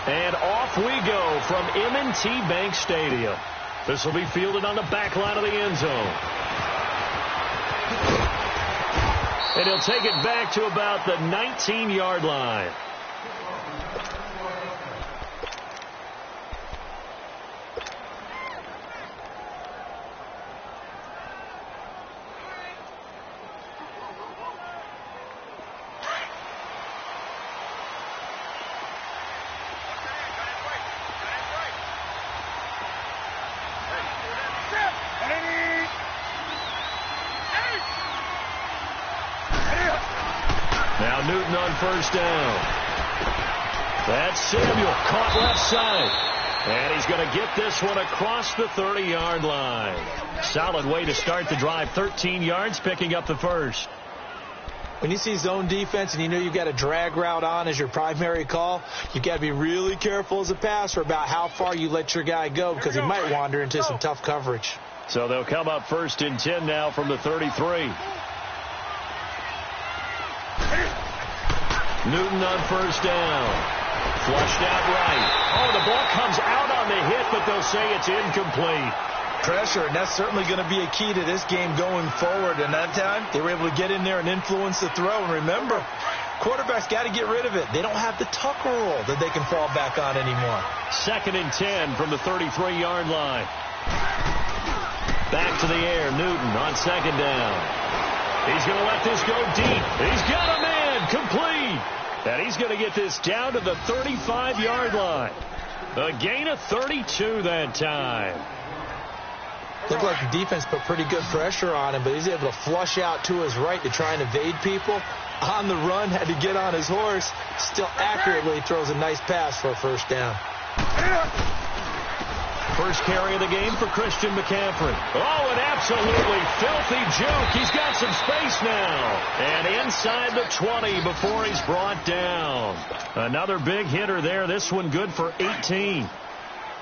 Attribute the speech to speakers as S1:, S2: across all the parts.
S1: And off we go from M&T Bank Stadium. This will be fielded on the back line of the end zone. And he'll take it back to about the 19-yard line. Now Newton on first down. That's Samuel, caught left side. And he's going to get this one across the 30-yard line. Solid way to start the drive. 13 yards, picking up the first.
S2: When you see zone defense and you know you've got a drag route on as your primary call, you've got to be really careful as a passer about how far you let your guy go, because he might wander into some tough coverage.
S1: So they'll come up first and 10 now from the 33. Newton on first down. Flushed out right. Oh, the ball comes out on the hit, but they'll say it's incomplete.
S2: Pressure, and that's certainly going to be a key to this game going forward. And that time, they were able to get in there and influence the throw. And remember, quarterbacks got to get rid of it. They don't have the Tucker rule that they can fall back on anymore.
S1: 2nd and 10 from the 33-yard line. Back to the air, Newton on 2nd down. He's going to let this go deep. He's got a man, complete. And he's going to get this down to the 35-yard line. A gain of 32 that time.
S2: Looked like the defense put pretty good pressure on him, but he's able to flush out to his right to try and evade people. On the run, had to get on his horse. Still accurately throws a nice pass for a first down.
S1: First carry of the game for Christian McCaffrey. Oh, an absolutely filthy juke. He's got some space now. And inside the 20 before he's brought down. Another big hitter there. This one good for 18.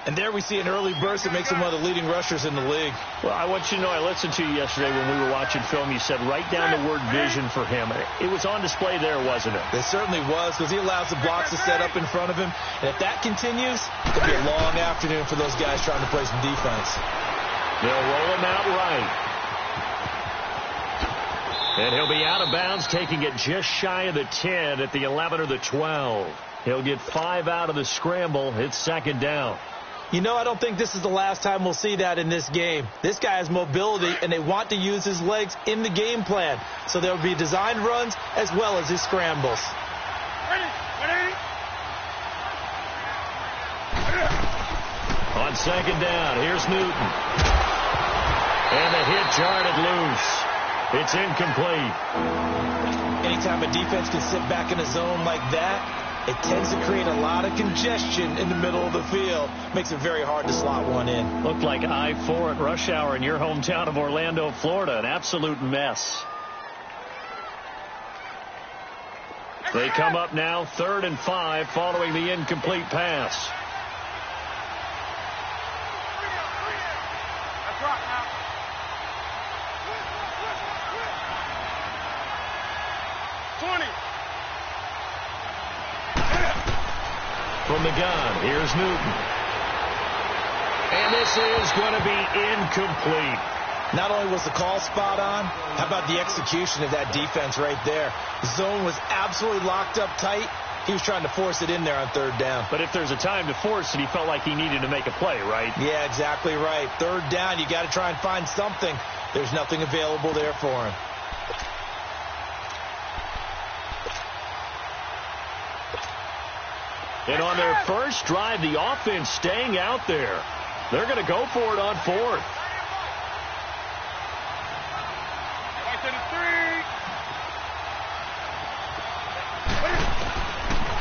S2: And there we see an early burst that makes him one of the leading rushers in the league.
S1: Well, I want you to know, I listened to you yesterday when we were watching film. You said write down the word vision for him. It was on display there, wasn't it?
S2: It certainly was, because he allows the blocks to set up in front of him. And if that continues, it could be a long afternoon for those guys trying to play some defense.
S1: They'll roll him out right. And he'll be out of bounds, taking it just shy of the 10 at the 11 or the 12. He'll get 5 out of the scramble. It's 2nd down.
S2: You know, I don't think this is the last time we'll see that in this game. This guy has mobility, and they want to use his legs in the game plan. So there will be designed runs as well as his scrambles.
S1: On 2nd down, here's Newton. And the hit jarred loose. It's incomplete.
S2: Anytime a defense can sit back in a zone like that, it tends to create a lot of congestion in the middle of the field. Makes it very hard to slot one in.
S1: Looked like I-4 at rush hour in your hometown of Orlando, Florida. An absolute mess. They come up now 3rd and 5 following the incomplete pass. From the gun, here's Newton. And this is going to be incomplete.
S2: Not only was the call spot on, how about the execution of that defense right there? The zone was absolutely locked up tight. He was trying to force it in there on 3rd down.
S1: But if there's a time to force it, he felt like he needed to make a play, right?
S2: Yeah, exactly right. 3rd down, you got to try and find something. There's nothing available there for him.
S1: And on their first drive, the offense staying out there. They're going to go for it on 4th.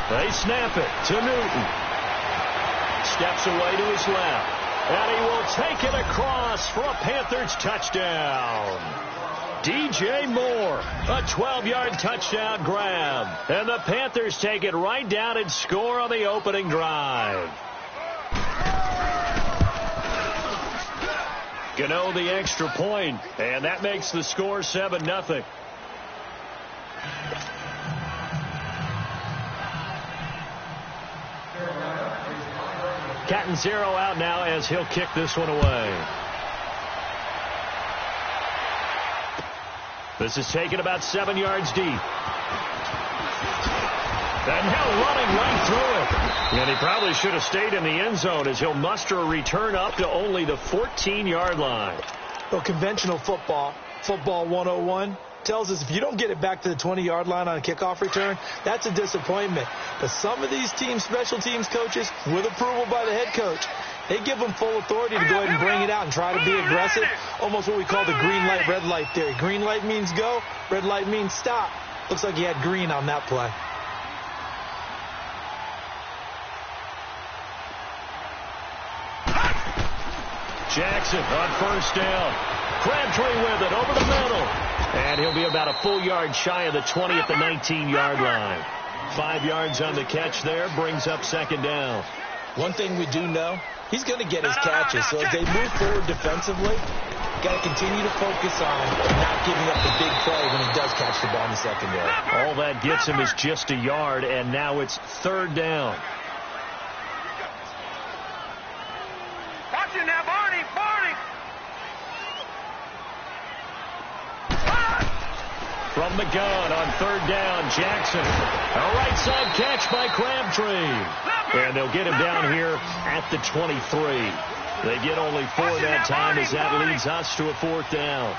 S1: They snap it to Newton. Steps away to his left. And he will take it across for a Panthers touchdown. DJ Moore, a 12-yard touchdown grab. And the Panthers take it right down and score on the opening drive. Gano the extra point, and that makes the score 7-0. Counting 0 out now as he'll kick this one away. This is taken about 7 yards deep. And now running right through it. And he probably should have stayed in the end zone as he'll muster a return up to only the 14-yard line.
S2: Well, conventional football 101, tells us if you don't get it back to the 20-yard line on a kickoff return, that's a disappointment. But some of these teams, special teams coaches, with approval by the head coach, they give them full authority to go ahead and bring it out and try to be aggressive. Almost what we call the green light, red light theory. Green light means go, red light means stop. Looks like he had green on that play.
S1: Jackson on first down. Crabtree with it over the middle. And he'll be about a full yard shy of the 20 at the 19-yard line. 5 yards on the catch there, brings up second down.
S2: One thing we do know, he's going to get his catches. So as they move forward defensively, got to continue to focus on not giving up the big play when he does catch the ball in the secondary.
S1: All that gets him is just a yard, and now it's third down.
S3: Watch it now, Barney!
S1: From the gun on third down, Jackson. A right side catch by Crabtree. And they'll get him down here at the 23. They get only 4 that time as that leads us to a fourth down.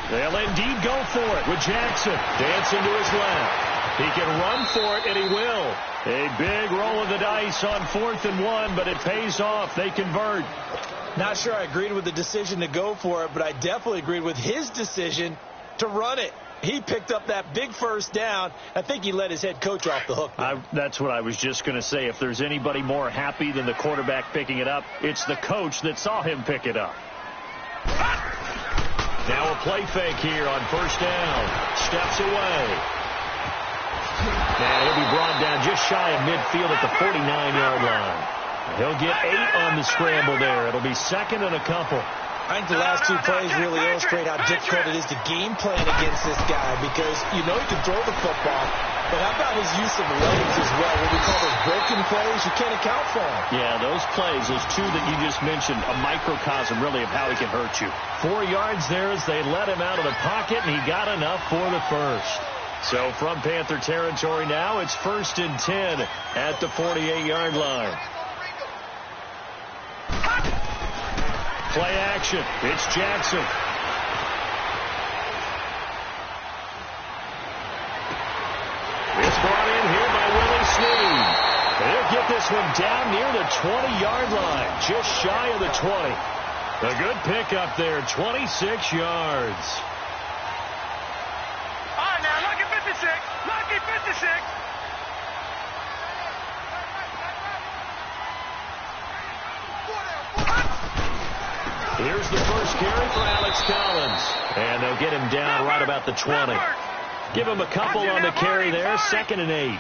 S1: They'll indeed go for it with Jackson. Dancing to his left. He can run for it, and he will. A big roll of the dice on 4th and 1, but it pays off. They convert.
S2: Not sure I agreed with the decision to go for it, but I definitely agreed with his decision to run it. He picked up that big first down. I think he let his head coach off the hook.
S1: That's what I was just going to say. If there's anybody more happy than the quarterback picking it up, it's the coach that saw him pick it up. Now a play fake here on first down. Steps away. And he'll be brought down just shy of midfield at the 49-yard line. He'll get 8 on the scramble there. It'll be second and a couple.
S2: I think the last 2 plays really illustrate how difficult it is to game plan against this guy because you know he can throw the football, but how about his use of legs as well? What we call those broken plays, you can't account for them.
S1: Yeah, those plays, those 2 that you just mentioned, a microcosm really of how he can hurt you. 4 yards there as they let him out of the pocket, and he got enough for the first. So from Panther territory now, it's 1st and 10 at the 48-yard line. Play action. It's Jackson. It's brought in here by Willie Snead. They'll get this one down near the 20-yard line, just shy of the 20. A good pickup there, 26 yards.
S3: All right, now, lucky 56. Lucky 56.
S1: Here's the first carry for Alex Collins. And they'll get him down right about the 20. Give him a couple on the carry there. 2nd and 8.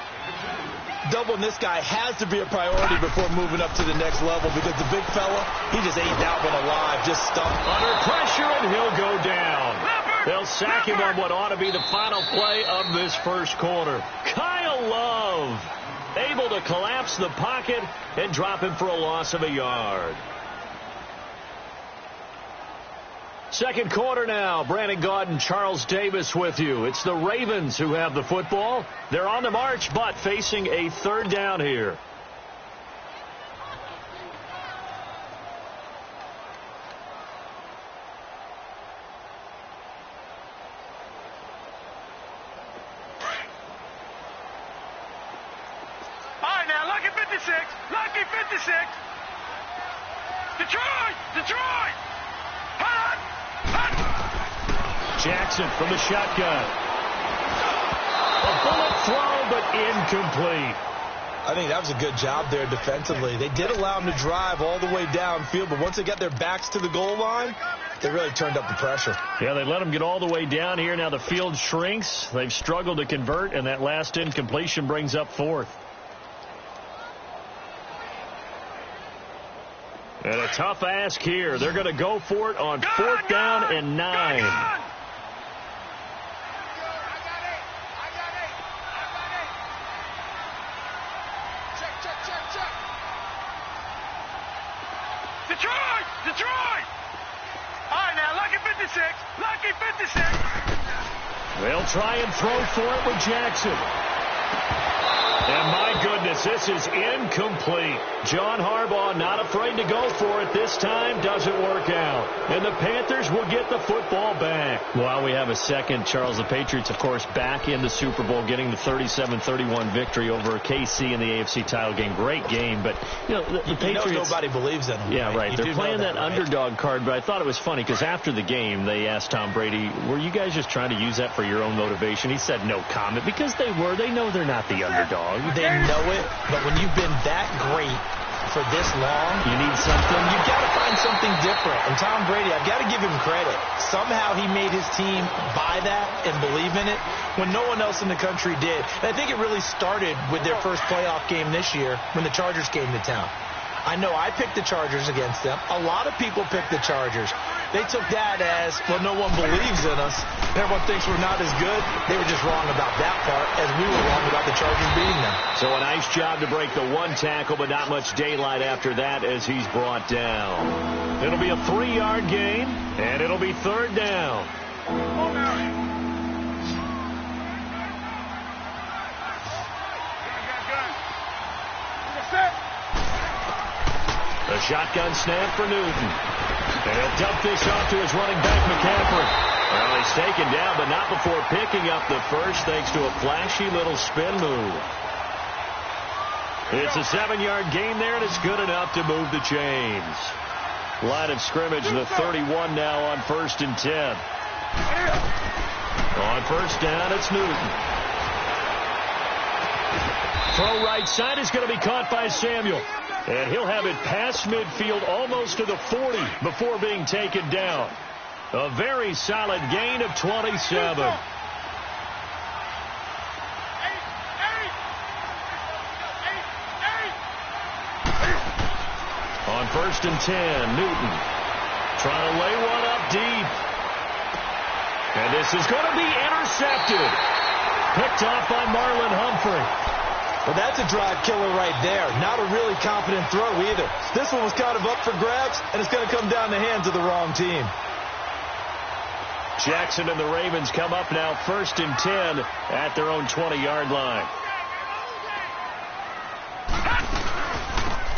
S2: Doubling this guy has to be a priority before moving up to the next level because the big fella, he just ain't that one alive, just stuck.
S1: Under pressure, and he'll go down. They'll sack him on what ought to be the final play of this first quarter. Kyle Love able to collapse the pocket and drop him for a loss of a yard. Second quarter now. Brandon Gaudin, Charles Davis with you. It's the Ravens who have the football. They're on the march, but facing a third down here.
S3: All right, now, lucky 56. Lucky 56. Detroit!
S1: Jackson from the shotgun. A bullet throw, but incomplete.
S2: I think that was a good job there defensively. They did allow him to drive all the way downfield, but once they got their backs to the goal line, they really turned up the pressure.
S1: Yeah, they let him get all the way down here. Now the field shrinks. They've struggled to convert, and that last incompletion brings up 4th. And a tough ask here. They're going to go for it on 4th down and 9.
S3: Detroit! Detroit! All right, now, lucky 56. Lucky 56.
S1: They'll try and throw for it with Jackson. And my goodness, this is incomplete. John Harbaugh not afraid to go for it this time. Doesn't work out. And the Panthers will get the football back.
S4: While we have a second, Charles, the Patriots, of course, back in the Super Bowl, getting the 37-31 victory over KC in the AFC title game. Great game, but, you know, the Patriots...
S2: nobody believes in them.
S4: Yeah, right. They're playing that underdog card, but I thought it was funny because after the game, they asked Tom Brady, were you guys just trying to use that for your own motivation? He said no comment because they were. They know they're not the underdog.
S2: They know it, but when you've been that great for this long,
S4: you need something.
S2: You've got to find something different. And Tom Brady, I've got to give him credit. Somehow he made his team buy that and believe in it when no one else in the country did. And I think it really started with their first playoff game this year when the Chargers came to town. I know I picked the Chargers against them. A lot of people picked the Chargers. They took that as, well, no one believes in us. Everyone thinks we're not as good. They were just wrong about that part, as we were wrong about the Chargers beating them.
S1: So a nice job to break the one tackle, but not much daylight after that as he's brought down. It'll be a 3-yard gain, and it'll be third down. A shotgun snap for Newton. And he'll dump this off to his running back, McCaffrey. Well, he's taken down, but not before picking up the first thanks to a flashy little spin move. It's a 7-yard gain there, and it's good enough to move the chains. Line of scrimmage, the 31 now on 1st and 10. On first down, it's Newton. Throw right side is going to be caught by Samuel. And he'll have it past midfield almost to the 40 before being taken down. A very solid gain of 27. On 1st and 10, Newton trying to lay one up deep. And this is going to be intercepted. Picked off by Marlon Humphrey.
S2: Well, that's a drive killer right there. Not a really confident throw either. This one was kind of up for grabs, and it's going to come down the hands of the wrong team.
S1: Jackson and the Ravens come up now 1st and 10 at their own 20-yard line.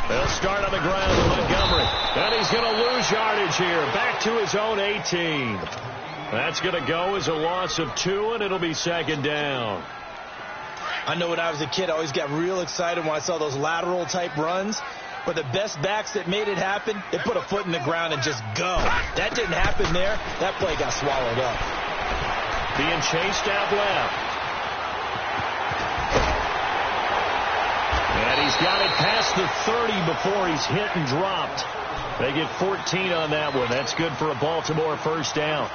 S1: They'll start on the ground with Montgomery. And he's going to lose yardage here. Back to his own 18. That's going to go as a loss of 2, and it'll be 2nd down.
S2: I know when I was a kid, I always got real excited when I saw those lateral-type runs. But the best backs that made it happen, they put a foot in the ground and just go. That didn't happen there. That play got swallowed up.
S1: Being chased out left. And he's got it past the 30 before he's hit and dropped. They get 14 on that one. That's good for a Baltimore first down.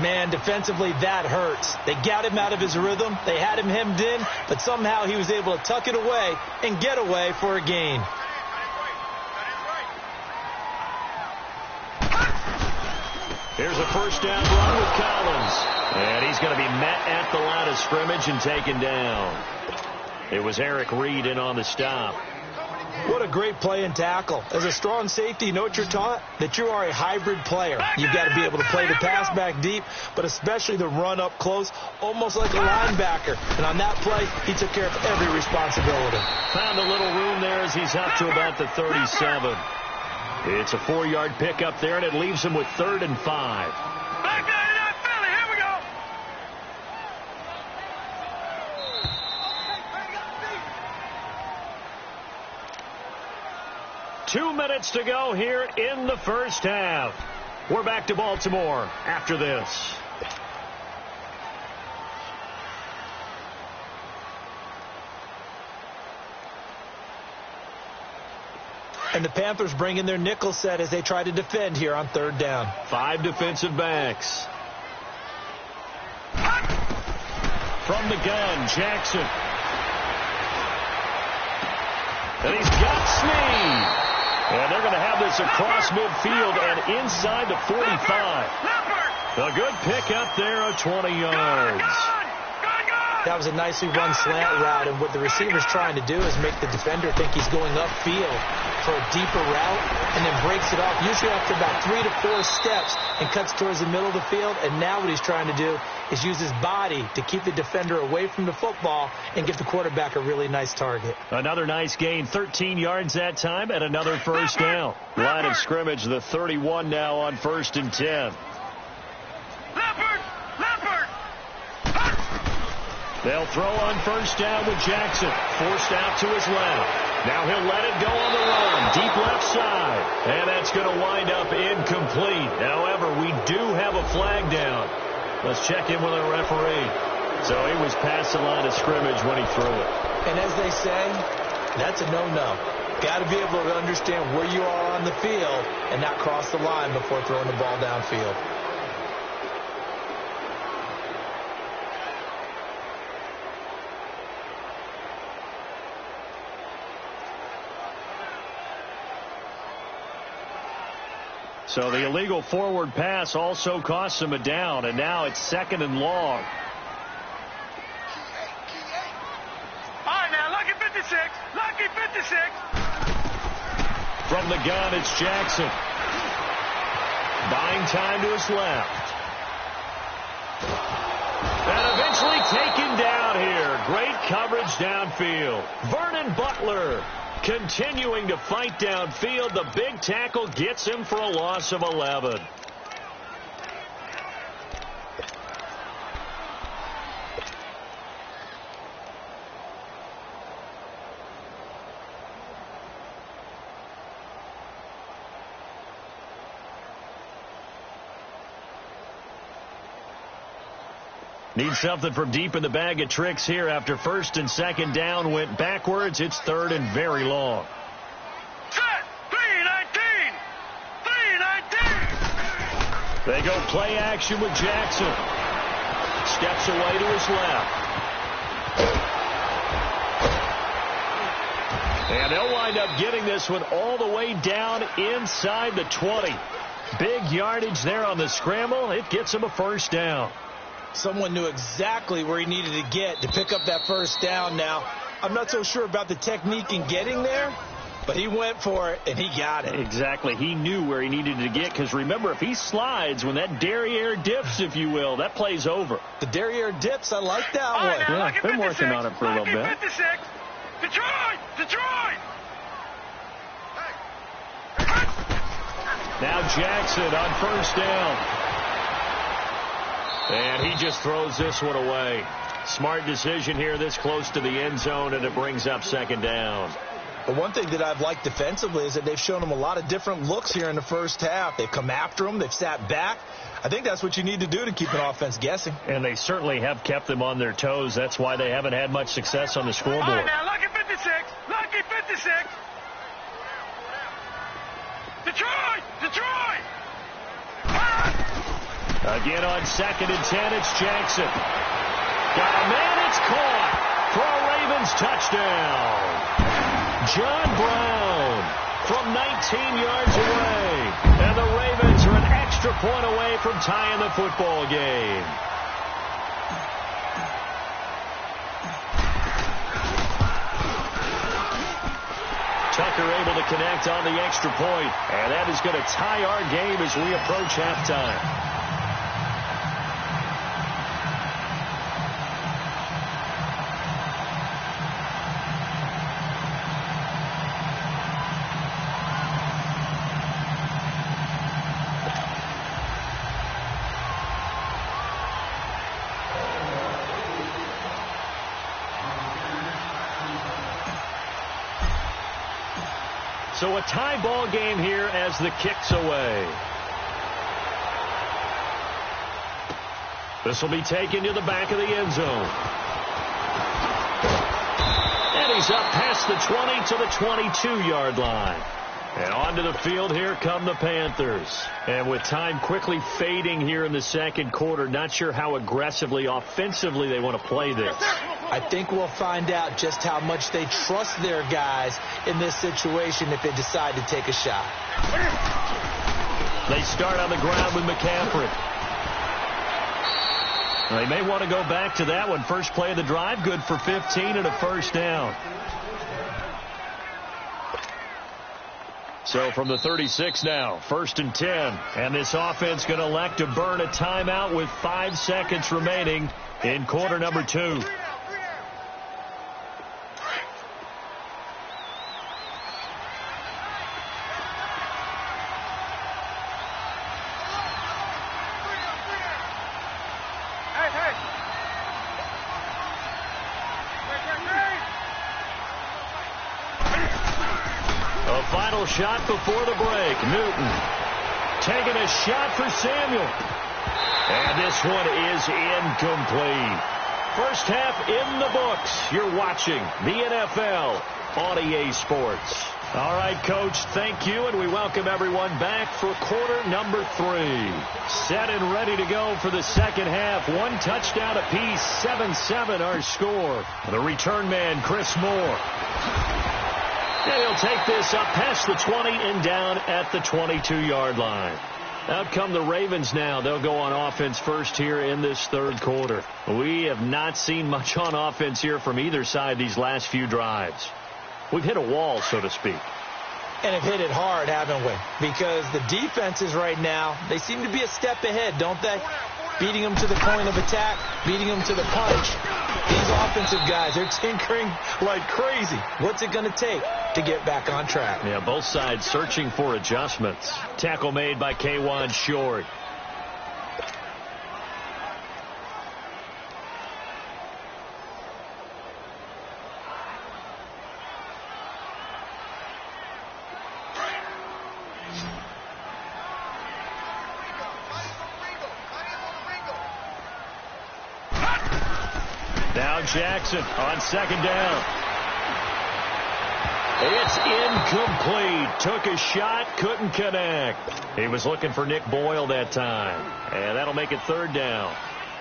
S2: Man, defensively, that hurts. They got him out of his rhythm. They had him hemmed in, but somehow he was able to tuck it away and get away for a gain.
S1: Here's a first down run with Collins. And he's going to be met at the line of scrimmage and taken down. It was Eric Reed in on the stop.
S2: What a great play and tackle. As a strong safety, you know what you're taught? That you are a hybrid player. You've got to be able to play the pass back deep, but especially the run up close, almost like a linebacker. And on that play, he took care of every responsibility.
S1: Found a little room there as he's up to about the 37. It's a 4-yard pickup there, and it leaves him with 3rd and 5.
S3: Back down to that Philly. Here we go.
S1: 2 minutes to go here in the first half. We're back to Baltimore after this.
S2: And the Panthers bring in their nickel set as they try to defend here on 3rd down.
S1: 5 defensive backs. From the gun, Jackson. And he's got Snead. And they're going to have this across midfield and inside the 45. A good pickup there of 20 yards.
S3: Good.
S2: That was a nicely run slant route, and what the receiver's trying to do is make the defender think he's going upfield for a deeper route and then breaks it off, usually after about 3 to 4 steps, and cuts towards the middle of the field. And now what he's trying to do is use his body to keep the defender away from the football and give the quarterback a really nice target.
S4: Another nice gain, 13 yards that time, and another first down. Line of scrimmage, the 31 now on 1st and 10. They'll throw on first down with Jackson. Forced out to his left. Now he'll let it go on the run. Deep left side. And that's going to wind up incomplete. However, we do have a flag down. Let's check in with our referee. So he was past the line of scrimmage when he threw it.
S2: And as they say, that's a no-no. Got to be able to understand where you are on the field and not cross the line before throwing the ball downfield.
S4: So the illegal forward pass also costs him a down, and now it's 2nd and long.
S3: All right, now, lucky 56. Lucky 56.
S4: From the gun, it's Jackson. Buying time to his left. And eventually taken down here. Great coverage downfield. Vernon Butler continuing to fight downfield. The big tackle gets him for a loss of 11. Need something from deep in the bag of tricks here after 1st and 2nd down went backwards. It's 3rd and very long.
S3: Set. 319. 319.
S4: They go play action with Jackson. Steps away to his left. And they'll wind up getting this one all the way down inside the 20. Big yardage there on the scramble. It gets him a first down.
S2: Someone knew exactly where he needed to get to pick up that first down. Now, I'm not so sure about the technique in getting there, but he went for it, and he got it.
S4: Exactly. He knew where he needed to get, because remember, if he slides, when that derriere dips, if you will, that play's over.
S2: The derriere dips, I like that
S3: All right,
S2: one.
S3: now,
S4: Yeah, been working on it for a little bit.
S3: 56. Detroit! Detroit!
S4: Now Jackson on first down. And he just throws this one away. Smart decision here this close to the end zone, and it brings up 2nd down.
S2: But one thing that I've liked defensively is that they've shown him a lot of different looks here in the first half. They've come after him. They've sat back. I think that's what you need to do to keep an offense guessing.
S4: And they certainly have kept them on their toes. That's why they haven't had much success on the scoreboard.
S3: All right, now, lucky 56. Lucky 56. Detroit! Detroit!
S4: Again on 2nd and 10, it's Jackson. Got a man, it's caught for a Ravens touchdown. John Brown from 19 yards away. And the Ravens are an extra point away from tying the football game. Tucker able to connect on the extra point. And that is going to tie our game as we approach halftime. So a tie ball game here as the kick's away. This will be taken to the back of the end zone. And he's up past the 20 to the 22-yard line. And onto the field here come the Panthers. And with time quickly fading here in the second quarter, not sure how aggressively, offensively they want to play this.
S2: I think we'll find out just how much they trust their guys in this situation if they decide to take a shot.
S4: They start on the ground with McCaffrey.
S1: They may want to go back to that one. First play of the drive, good for 15 and a first down. So from the 36 now, 1st and 10. And this offense going to elect to burn a timeout with 5 seconds remaining in quarter number 2. A final shot before the break. Newton taking a shot for Samuel. And this one is incomplete. First half in the books. You're watching the NFL on EA Sports. All right, Coach, thank you, and we welcome everyone back for quarter number 3. Set and ready to go for the second half. 1 touchdown apiece, 7-7 our score. The return man, Chris Moore. And he'll take this up past the 20 and down at the 22-yard line. Out come the Ravens now. They'll go on offense first here in this third quarter. We have not seen much on offense here from either side these last few drives. We've hit a wall, so to speak.
S2: And have hit it hard, haven't we? Because the defenses right now, they seem to be a step ahead, don't they? Beating them to the point of attack, beating them to the punch. These offensive guys, they're tinkering like crazy. What's it going to take to get back on track?
S1: Yeah, both sides searching for adjustments. Tackle made by K'Wan Short. Now Jackson on second down. It's incomplete. Took a shot, couldn't connect. He was looking for Nick Boyle that time. And that'll make it third down.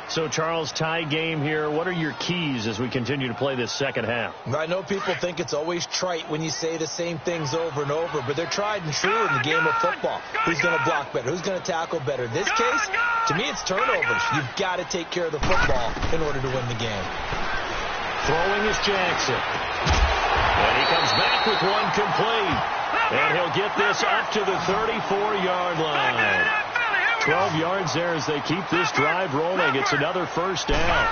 S1: So, Charles, tie game here. What are your keys as we continue to play this second half?
S2: I know people think it's always trite when you say the same things over and over, but they're tried and true in the game of football. Who's going to block better? Who's going to tackle better? In this case, to me, it's turnovers. You've got to take care of the football in order to win the game.
S1: Throwing is Jackson. And he comes back with one complete. And he'll get this up to the 34-yard line. 12 yards there as they keep this drive rolling. It's another first down.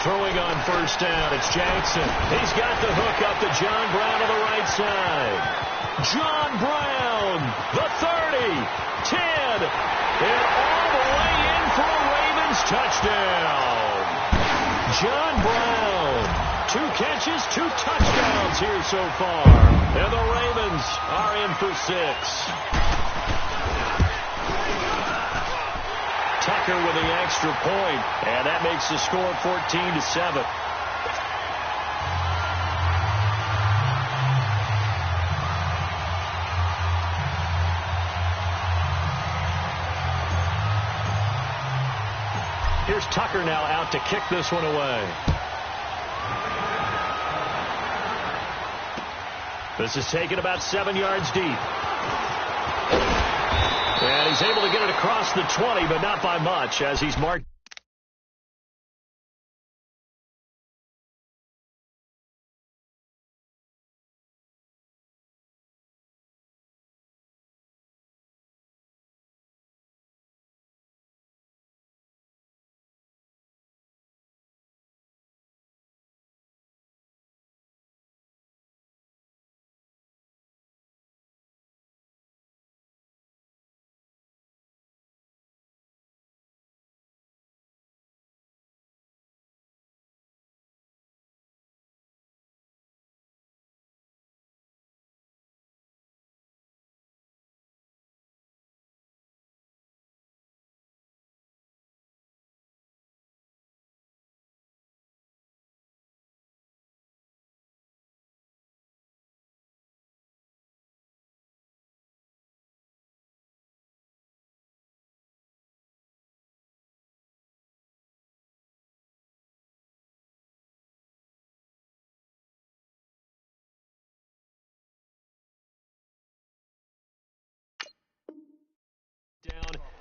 S1: Throwing on first down, it's Jackson. He's got the hook up to John Brown on the right side. John Brown, the 30, 10, and all the way in for a Ravens touchdown. John Brown, 2 catches, 2 touchdowns here so far. And the Ravens are in for 6. Tucker with the extra point, and that makes the score 14-7. Here's Tucker now out to kick this one away. This is taken about 7 yards deep. And he's able to get it across the 20, but not by much as he's marked.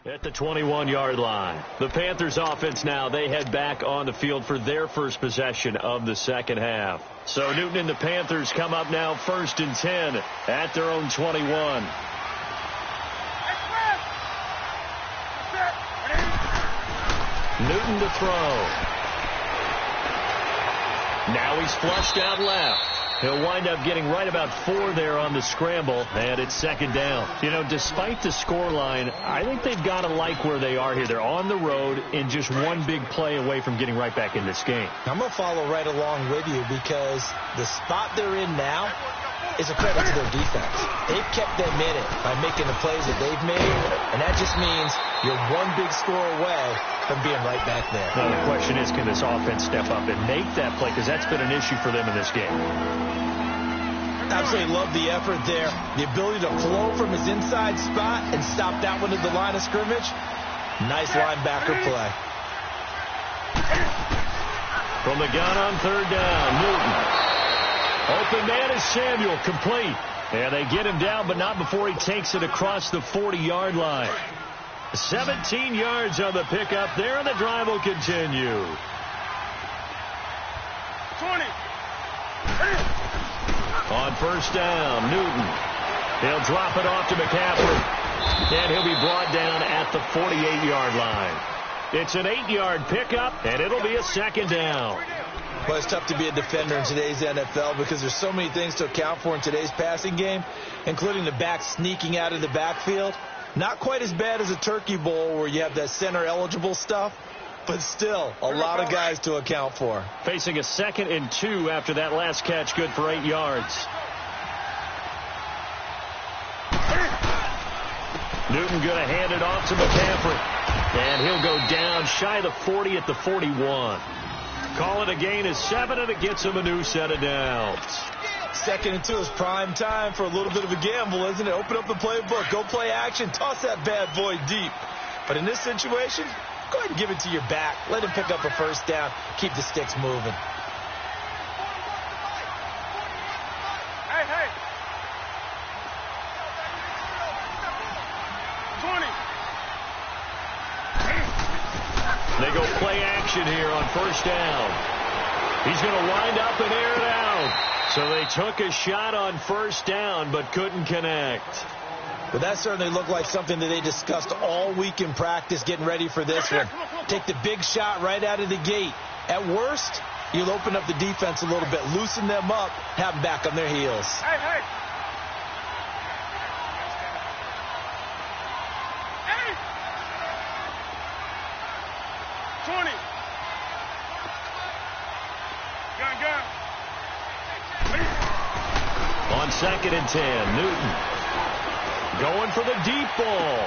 S1: At the 21-yard line. The Panthers offense now, they head back on the field for their first possession of the second half. So Newton and the Panthers come up now 1st and 10 at their own 21. Newton to throw. Now he's flushed out left. He'll wind up getting right about 4 there on the scramble, and it's 2nd down. You know, despite the scoreline, I think they've got to like where they are here. They're on the road and just one big play away from getting right back in this game.
S2: I'm going to follow right along with you because the spot they're in now is a credit to their defense. They've kept them in it by making the plays that they've made, and that just means you're one big score away from being right back there.
S1: Now, the question is, can this offense step up and make that play? Because that's been an issue for them in this game.
S2: Absolutely love the effort there. The ability to flow from his inside spot and stop that one at the line of scrimmage. Nice linebacker play.
S1: From the gun on 3rd down, Newton. Open man is Samuel, complete. And they get him down, but not before he takes it across the 40-yard line. 17 yards on the pickup there, and the drive will continue.
S3: 20.
S1: On 1st down, Newton. He'll drop it off to McCaffrey. And he'll be brought down at the 48-yard line. It's an 8-yard pickup, and it'll be a 2nd down.
S2: Well, it's tough to be a defender in today's NFL because there's so many things to account for in today's passing game, including the back sneaking out of the backfield. Not quite as bad as a turkey bowl where you have that center-eligible stuff, but still a lot of guys to account for.
S1: Facing a 2nd and 2 after that last catch, good for 8 yards. Newton going to hand it off to McCaffrey. And he'll go down shy of the 40 at the 41. Call it a gain of 7, and it gets him a new set of downs.
S2: 2nd and 2 is prime time for a little bit of a gamble, isn't it? Open up the playbook, go play action, toss that bad boy deep. But in this situation, go ahead and give it to your back. Let him pick up a 1st down. Keep the sticks moving.
S3: Hey. 20.
S1: They go play action here on 1st down. He's going to wind up and air it out. So they took a shot on 1st down but couldn't connect.
S2: But that certainly looked like something that they discussed all week in practice getting ready for this one. Take the big shot right out of the gate. At worst, you'll open up the defense a little bit, loosen them up, have them back on their heels.
S3: Hey. 20. Gun.
S1: On 2nd and 10, Newton going for the deep ball.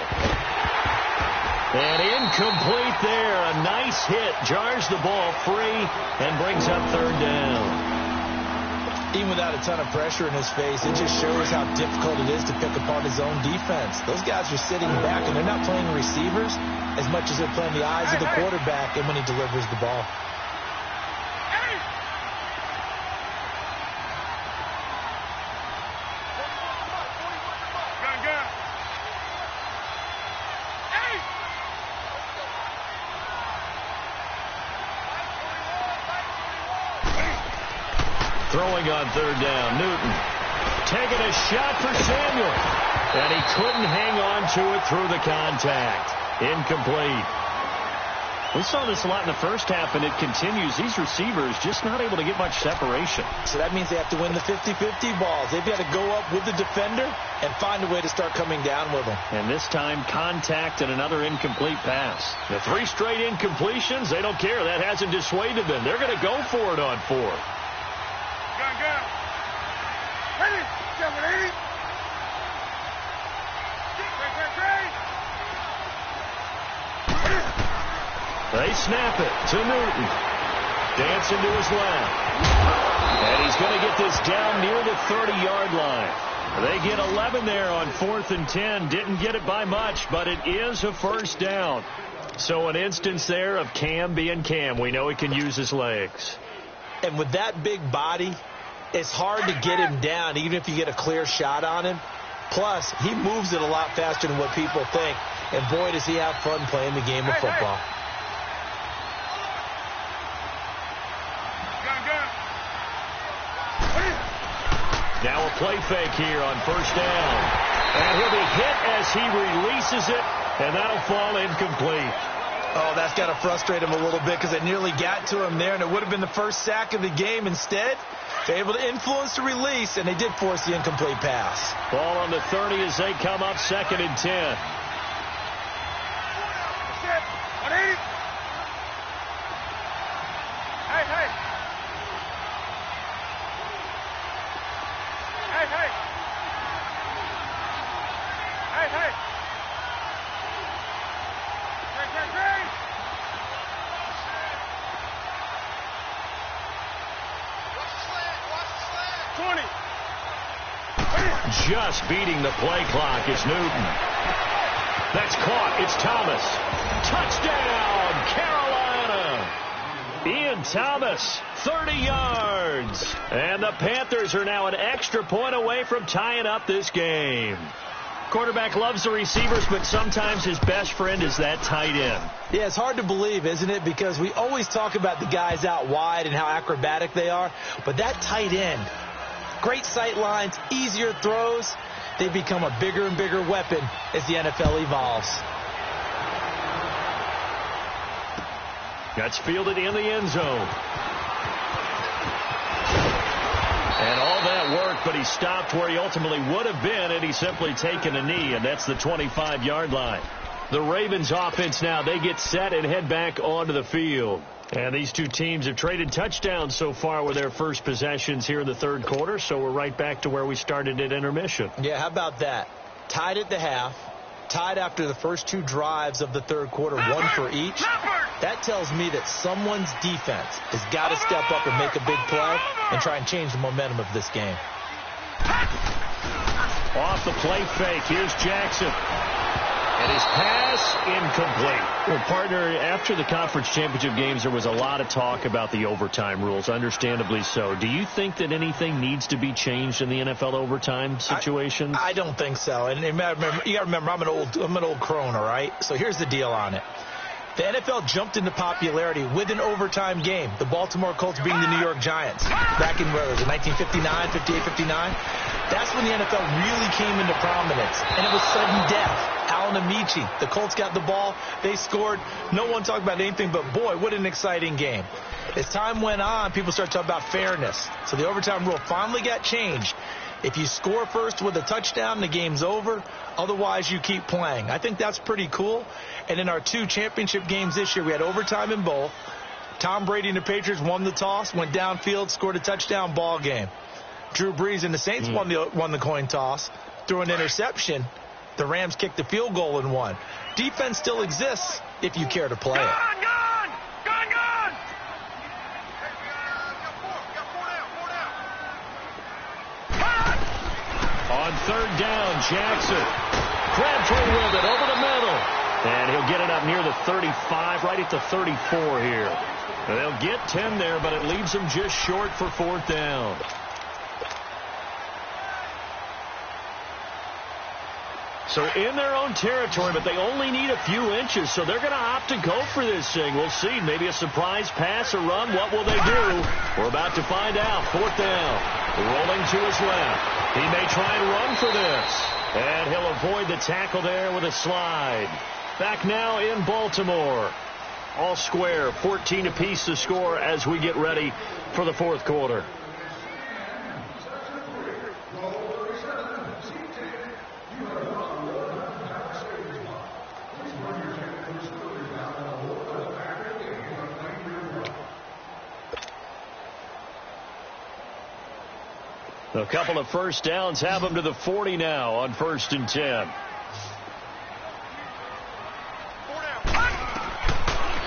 S1: And incomplete there. A nice hit. Jars the ball free and brings up 3rd down.
S2: Even without a ton of pressure in his face, it just shows how difficult it is to pick apart his own defense. Those guys are sitting back, and they're not playing receivers as much as they're playing the eyes of the quarterback and when he delivers the ball.
S1: Throwing on 3rd down, Newton taking a shot for Samuel, and he couldn't hang on to it through the contact. Incomplete. We saw this a lot in the first half, and it continues. These receivers just not able to get much separation.
S2: So that means they have to win the 50-50 balls. They've got to go up with the defender and find a way to start coming down with them.
S1: And this time, contact and another incomplete pass. The 3 straight incompletions, they don't care. That hasn't dissuaded them. They're going to go for it on 4th.
S3: Gun. Ready. 780.
S1: They snap it to Newton. Dancing to his left. And he's going to get this down near the 30-yard line. They get 11 there on 4th and 10. Didn't get it by much, but it is a 1st down. So an instance there of Cam being Cam. We know he can use his legs.
S2: And with that big body, it's hard to get him down, even if you get a clear shot on him. Plus, he moves it a lot faster than what people think. And boy, does he have fun playing the game of football.
S1: Now a play fake here on first down. And he'll be hit as he releases it, and that'll fall incomplete.
S2: Oh, that's got to frustrate him a little bit because it nearly got to him there, and it would have been the first sack of the game. Instead, they're able to influence the release, and they did force the incomplete pass.
S1: Ball on the 30 as they come up 2nd and 10. Just beating the play clock is Newton. That's caught. It's Thomas. Touchdown, Carolina. Ian Thomas, 30 yards. And the Panthers are now an extra point away from tying up this game. Quarterback loves the receivers, but sometimes his best friend is that tight end.
S2: Yeah, it's hard to believe, isn't it? Because we always talk about the guys out wide and how acrobatic they are. But that tight end, great sight lines, easier throws. They become a bigger and bigger weapon as the NFL evolves.
S1: That's fielded in the end zone. And all that work, but he stopped where he ultimately would have been, and he's simply taken a knee, and that's the 25-yard line. The Ravens offense now, they get set and head back onto the field. And these two teams have traded touchdowns so far with their first possessions here in the third quarter, so we're right back to where we started at intermission.
S2: Yeah, how about that? Tied at the half, tied after the first two drives of the third quarter, one for each. That tells me that someone's defense has got to step up and make a big play and try and change the momentum of this game.
S1: Off the play fake, here's Jackson. And his pass incomplete. Well, partner, after the conference championship games, there was a lot of talk about the overtime rules, understandably so. Do you think that anything needs to be changed in the NFL overtime situation?
S2: I don't think so. And you got to remember, I'm an old crone, all right? So here's the deal on it. The NFL jumped into popularity with an overtime game. The Baltimore Colts beating the New York Giants back in, where was it, 1959, 58, 59? That's when the NFL really came into prominence, and it was sudden death. Alan Amici, the Colts got the ball, they scored. No one talked about anything but, boy, what an exciting game. As time went on, people started talking about fairness. So the overtime rule finally got changed. If you score first with a touchdown, the game's over. Otherwise, you keep playing. I think that's pretty cool. And in our two championship games this year, we had overtime in both. Tom Brady and the Patriots won the toss, went downfield, scored a touchdown, ball game. Drew Brees and the Saints won the coin toss, threw an interception. The Rams kicked the field goal and won. Defense still exists if you care to play it.
S3: Gone!
S1: On third down, Jackson. Crabtree with it over the middle. And he'll get it up near the 35, right at the 34 here. And they'll get 10 there, but it leaves them just short for fourth down. So in their own territory, but they only need a few inches, so they're going to opt to go for this thing. We'll see. Maybe a surprise pass or run. What will they do? We're about to find out. Fourth down. Rolling to his left. He may try and run for this. And he'll avoid the tackle there with a slide. Back now in Baltimore. All square, 14 apiece to score as we get ready for the fourth quarter. A couple of first downs have them to the 40 now on 1st and 10.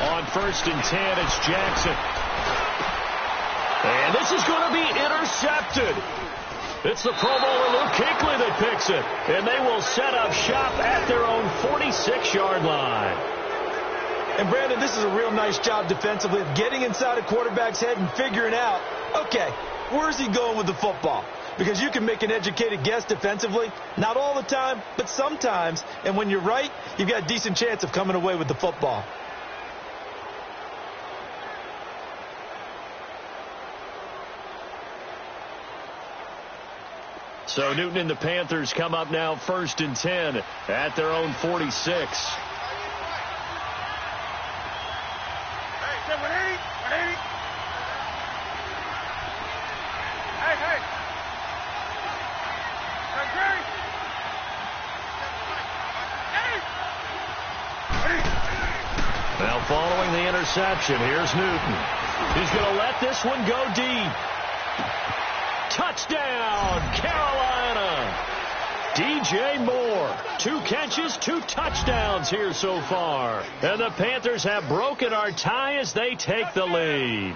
S1: On 1st and 10, it's Jackson. And this is going to be intercepted. It's the Pro Bowler Luke Kuechly that picks it. And they will set up shop at their own 46-yard line.
S2: And, Brandon, this is a real nice job defensively of getting inside a quarterback's head and figuring out, okay, where's he going with the football? because you can make an educated guess defensively. Not all the time, but sometimes. And when you're right, you've got a decent chance of coming away with the football.
S4: So Newton and the Panthers come up now 1st and 10 at their own 46.
S3: Hey, 180, 180. Hey, hey. Hey.
S4: Now following the interception, here's Newton. He's going to let this one go deep. Touchdown, Carolina. DJ Moore, 2 catches, 2 touchdowns here so far. And the Panthers have broken our tie as they take the lead.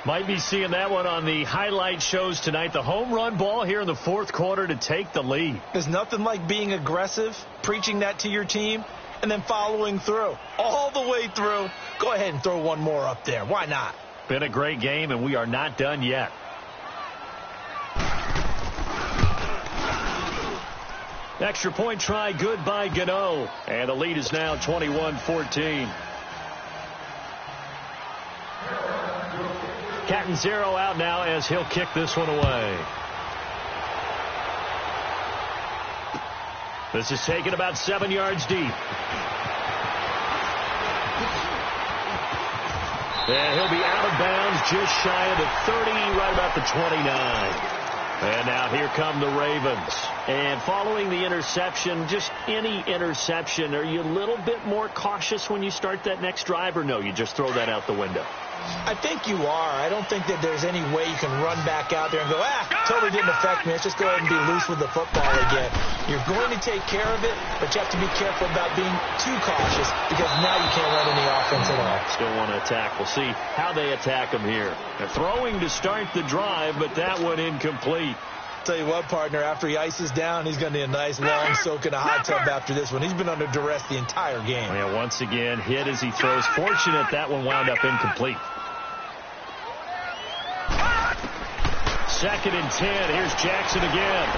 S4: Might be seeing that one on the highlight shows tonight. The home run ball here in the 4th quarter to take the lead.
S2: There's nothing like being aggressive, preaching that to your team, and then following through. All the way through. Go ahead and throw one more up there. Why not?
S4: Been a great game, and we are not done yet. Extra point try good by Gano. And the lead is now 21-14. Catanzaro out now as he'll kick this one away. This is taken about 7 yards deep. And he'll be out of bounds just shy of the 30, right about the 29. And now here come the Ravens. And following the interception, just any interception, are you a little bit more cautious when you start that next drive, or no, you just throw that out the window?
S2: I think you are. I don't think that there's any way you can run back out there and go, totally didn't affect me. Let's just go ahead and be loose with the football again. You're going to take care of it, but you have to be careful about being too cautious because now you can't run any offense at all.
S4: Still want to attack. We'll see how they attack them here. They're throwing to start the drive, but that one incomplete.
S2: Tell you what, partner, after he ices down, he's going to need a nice long soak in a hot tub after this one. He's been under duress the entire game.
S4: Yeah, once again, hit as he throws. Fortunate that one wound up incomplete. 2nd and 10. Here's Jackson again.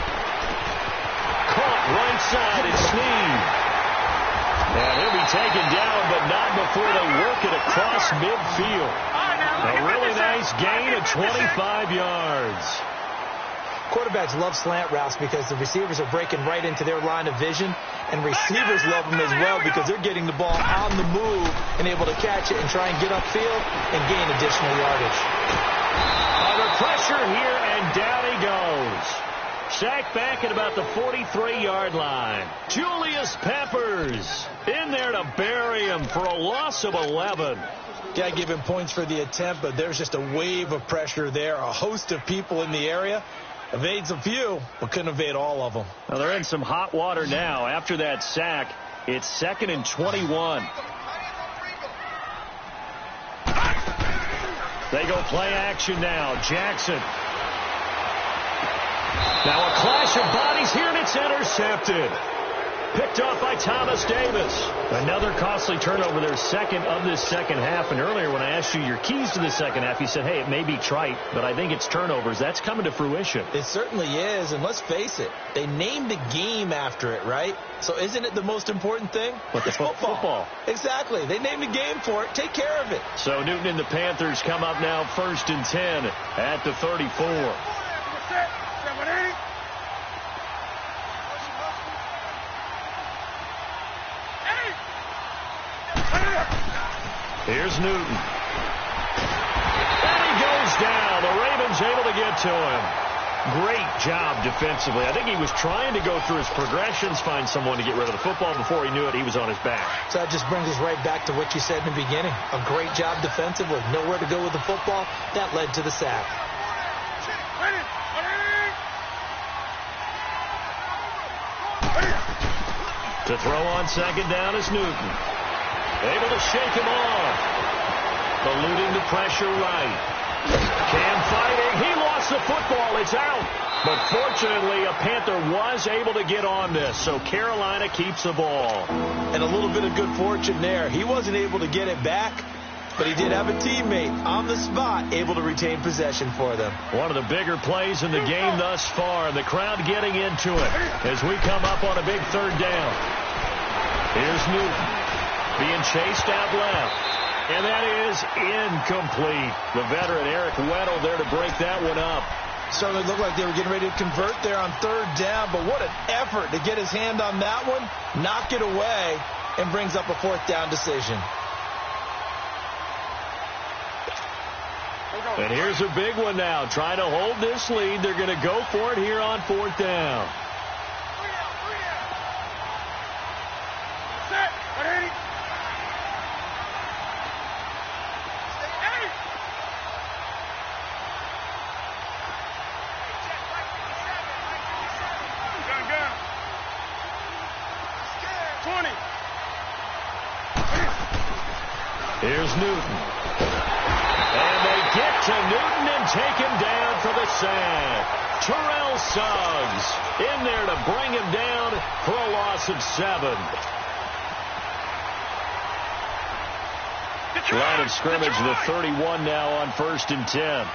S4: Caught right side and Sneed. And he'll be taken down, but not before they work it across midfield. A really nice gain of 25 yards.
S2: Quarterbacks love slant routes because the receivers are breaking right into their line of vision, and receivers love them as well because they're getting the ball on the move and able to catch it and try and get upfield and gain additional yardage.
S4: Under pressure here, and down he goes. Sacked back at about the 43-yard line. Julius Peppers in there to bury him for a loss of 11.
S2: Got to give him points for the attempt, but there's just a wave of pressure there. A host of people in the area. Evades a few, but couldn't evade all of them.
S4: Well, they're in some hot water now. After that sack, it's 2nd and 21. They go play action now. Jackson. Now a clash of bodies here, and it's intercepted. Picked off by Thomas Davis. Another costly turnover, their 2nd of this second half. And earlier when I asked you your keys to the second half, you said, hey, it may be trite, but I think it's turnovers. That's coming to fruition.
S2: It certainly is, and let's face it, they named the game after it, right? So isn't it the most important thing?
S4: But it's football.
S2: Exactly. They named a game for it. Take care of it.
S4: So Newton and the Panthers come up now 1st and 10 at the 34. Here's Newton. And he goes down. The Ravens able to get to him. Great job defensively. I think he was trying to go through his progressions, find someone to get rid of the football. Before he knew it, he was on his back.
S2: So that just brings us right back to what you said in the beginning. A great job defensively. Nowhere to go with the football. That led to the sack.
S4: To throw on 2nd down is Newton. Able to shake him off. Eluding the pressure right. Cam fighting. He lost the football. It's out. But fortunately, a Panther was able to get on this. So Carolina keeps the ball.
S2: And a little bit of good fortune there. He wasn't able to get it back. but he did have a teammate on the spot able to retain possession for them.
S4: One of the bigger plays in the game thus far. The crowd getting into it as we come up on a big third down. Here's Newton being chased out left. And that is incomplete. The veteran Eric Weddle there to break that one up.
S2: Certainly looked like they were getting ready to convert there on third down, but what an effort to get his hand on that one, knock it away, and brings up a fourth down decision.
S4: And here's a big one now. Trying to hold this lead. They're going to go for it here on fourth down. Here's Newton. And they get to Newton and take him down for the sack. Terrell Suggs in there to bring him down for a loss of 7. Line of scrimmage, the 31 now on 1st and 10.